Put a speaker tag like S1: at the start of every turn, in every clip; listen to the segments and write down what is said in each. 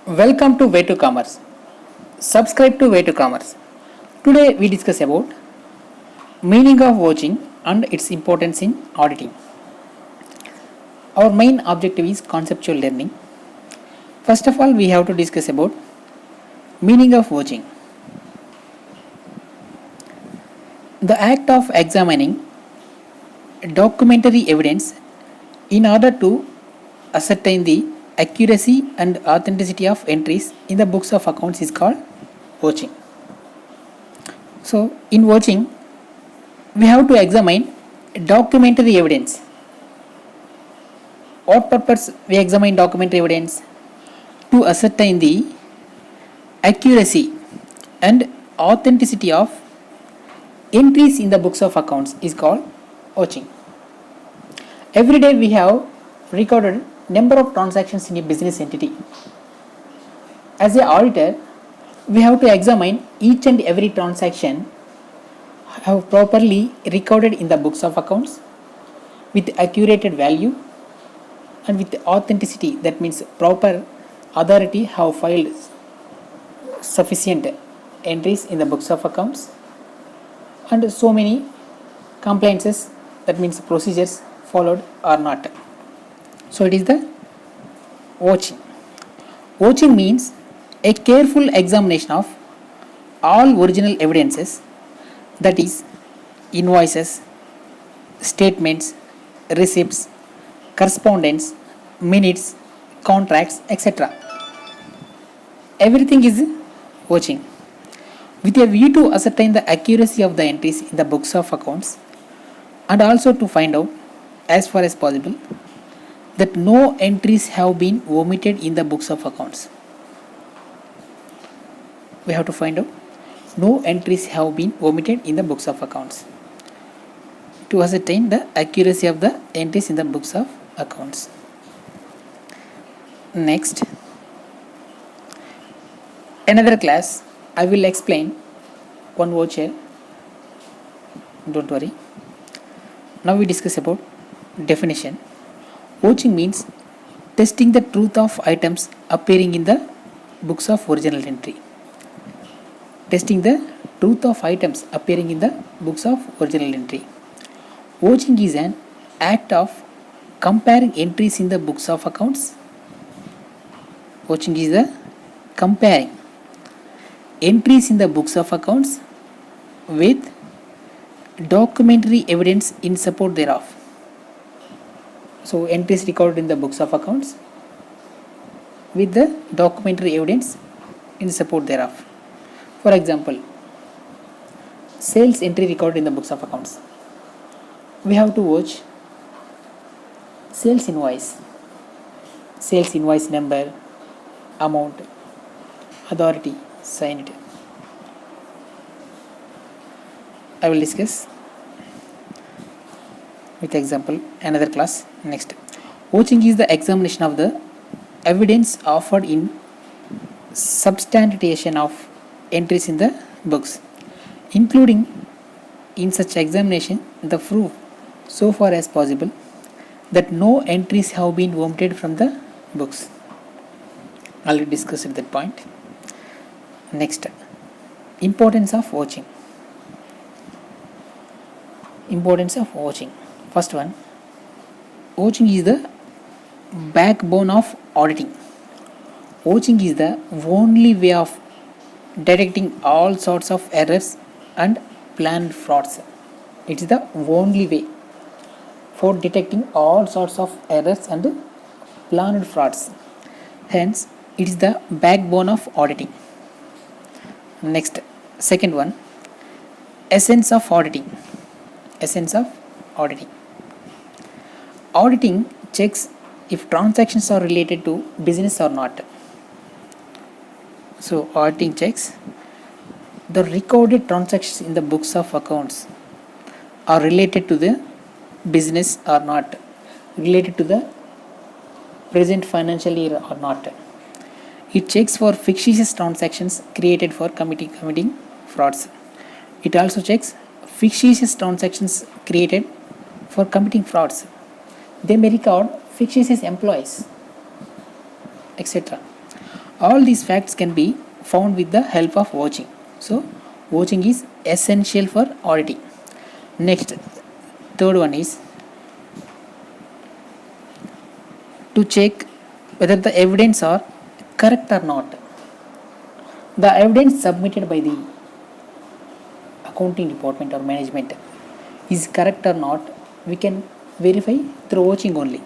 S1: Welcome to Way to Commerce. Subscribe to Way to Commerce. Today we discuss about meaning of watching and its importance in auditing. Our main objective is conceptual learning. First of all, we have to discuss about meaning of watching. The act of examining documentary evidence in order to ascertain the accuracy and authenticity of entries in the books of accounts is called watching. So, in watching, we have to examine documentary evidence. What purpose we examine documentary evidence? To ascertain the accuracy and authenticity of entries in the books of accounts is called watching. Every day we have recorded number of transactions in a business entity. As an auditor, we have to examine each and every transaction have properly recorded in the books of accounts with accurate value and with authenticity, that means proper authority have filed sufficient entries in the books of accounts, and so many compliances, that means procedures followed or not. So it is the watching. Watching means a careful examination of all original evidences, that is invoices, statements, receipts, correspondence, minutes, contracts, etc. Everything is watching with a view to ascertain the accuracy of the entries in the books of accounts, and also to find out as far as possible that no entries have been omitted in the books of accounts. We have to find out no entries have been omitted in the books of accounts to ascertain the accuracy of the entries in the books of accounts. Next, another class I will explain one voucher. Don't worry. Now we discuss about definition. Watching means testing the truth of items appearing in the books of original entry. Testing the truth of items appearing in the books of original entry. Watching is an act of comparing entries in the books of accounts. Watching is the comparing entries in the books of accounts with documentary evidence in support thereof. So entries recorded in the books of accounts with the documentary evidence in support thereof. For example, sales entry recorded in the books of accounts. We have to watch sales invoice number, amount, authority, signed. I will discuss with example another class. Next, watching is the examination of the evidence offered in substantiation of entries in the books, including in such examination the proof so far as possible that no entries have been omitted from the books. Already discussed that point. Next, importance of watching. Importance of watching. First one, watching is the backbone of auditing. Watching is the only way of detecting all sorts of errors and planned frauds. It is the only way for detecting all sorts of errors and planned frauds. Hence, it is the backbone of auditing. Next, second one, essence of auditing. Essence of auditing. Auditing checks if transactions are related to business or not. So auditing checks the recorded transactions in the books of accounts are related to the business or not, related to the present financial year or not. It checks for fictitious transactions created for committing frauds. It also checks fictitious transactions created for committing frauds. They may record fictitious employees, etc. All these facts can be found with the help of watching. So watching is essential for auditing. Next, third one is to check whether the evidence are correct or not. The evidence submitted by the accounting department or management is correct or not, we can verify through watching only.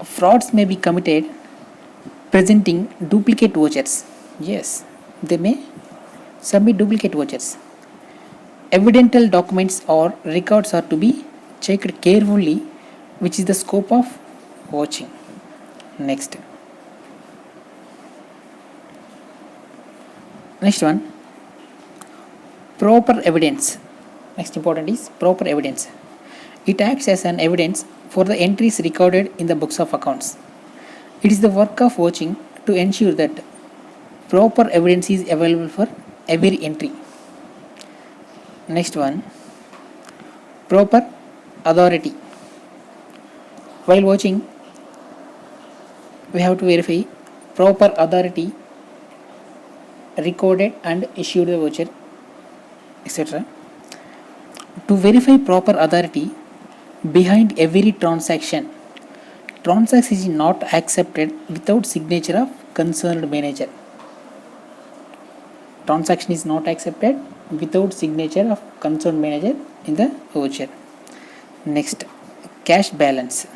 S1: Frauds may be committed presenting duplicate vouchers. Yes, they may submit duplicate vouchers. Evidential documents or records are to be checked carefully, which is the scope of watching. Next one, proper evidence. Next important is proper evidence. It acts as an evidence for the entries recorded in the books of accounts. It is the work of watching to ensure that proper evidence is available for every entry. Next one, proper authority. While watching, we have to verify proper authority recorded and issued the voucher, etc. To verify proper authority behind every transaction is not accepted without signature of concerned manager. Transaction is not accepted without signature of concerned manager in the voucher. Next, cash balance.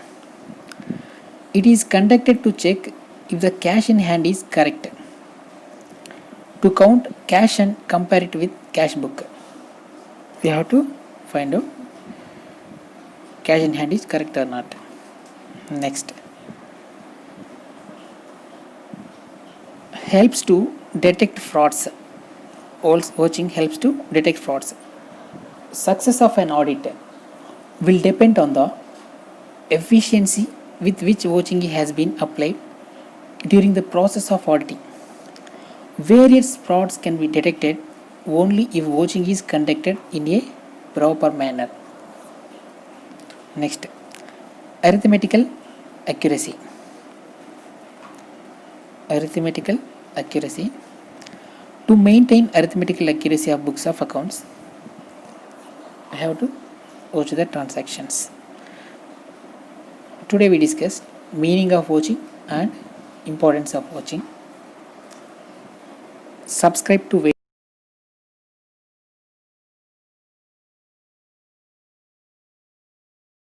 S1: It is conducted to check if the cash in hand is correct. To count cash and compare it with cash book, we have to find out cash in hand is correct or not. Next, helps to detect frauds. Also, watching helps to detect frauds. Success of an audit will depend on the efficiency with which watching has been applied during the process of auditing. Various frauds can be detected only if watching is conducted in a proper manner. Next, arithmetical accuracy. Arithmetical accuracy. To maintain arithmetical accuracy of books of accounts, I have to watch the transactions. Today we discussed meaning of watching and importance of watching. Subscribe to